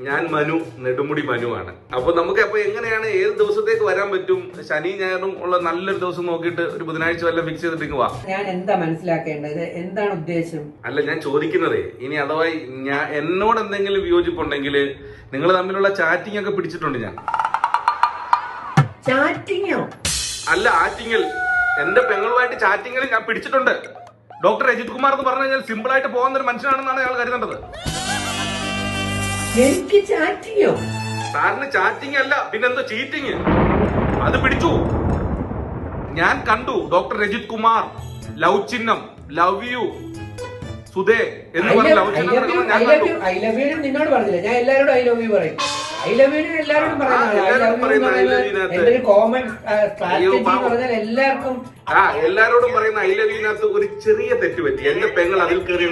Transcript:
ഞാൻ മനു, നെടുമുടി മനു ആണ്. അപ്പൊ നമുക്ക് എങ്ങനെയാണ് ഏത് ദിവസത്തേക്ക് വരാൻ പറ്റും? ശനി ഞായറും ഉള്ള നല്ലൊരു ദിവസം നോക്കിയിട്ട് ഒരു ബുധനാഴ്ച വല്ലതും ഫിക്സ് ചെയ്തിട്ട് വാ. ഞാൻ എന്താ മനസ്സിലാക്കേണ്ടത്? എന്താണ് ഉദ്ദേശം? അല്ല, ഞാൻ ചോദിക്കുന്നതേ, ഇനി അഥവാ എന്നോട് എന്തെങ്കിലും വിയോജിപ്പുണ്ടെങ്കിൽ നിങ്ങൾ തമ്മിലുള്ള ചാറ്റിംഗ് ഒക്കെ പിടിച്ചിട്ടുണ്ട് ഞാൻ. ചാറ്റിങ്ങോ? അല്ല, ആറ്റിങ്ങൽ. എന്റെ പെങ്ങളുമായിട്ട് ചാറ്റിങ്ങിൽ ഞാൻ പിടിച്ചിട്ടുണ്ട്. ഡോക്ടർ രജിത് കുമാർ എന്ന് പറഞ്ഞു കഴിഞ്ഞാൽ സിമ്പിൾ ആയിട്ട് പോകുന്ന ഒരു മനുഷ്യനാണെന്നാണ് അയാൾ കരുതേണ്ടത്. എനിക്ക് ചാറ്റിങ്ങോ? സാറിന് ചാറ്റിംഗ് അല്ല, പിന്നെന്തോ ചീറ്റിങ്. അത് പിടിച്ചു. ഞാൻ കണ്ടു. ഡോക്ടർ രജിത് കുമാർ, ലവ് ചിഹ്നം, ലവ് യു സുധേ എന്ന് പറഞ്ഞ ലവ് ചിഹ്നം ഞാൻ കണ്ടു. ഐ ലവ് യു നിന്നോട് പറഞ്ഞില്ല, ഞാൻ എല്ലാവരോടും ഐ ലവ് യു പറയും. ഐ ലവ് യു എല്ലാവരോടും പറയുന്നത് കോമൺ സ്ട്രാറ്റജി പറഞ്ഞാൽ എല്ലാവർക്കും. എല്ലാരോടും പറയുന്ന ഐ ലവ് യുനകത്ത് ഒരു ചെറിയ തെറ്റ് പറ്റി. എന്റെ പെങ്ങൾ അതിൽ കയറി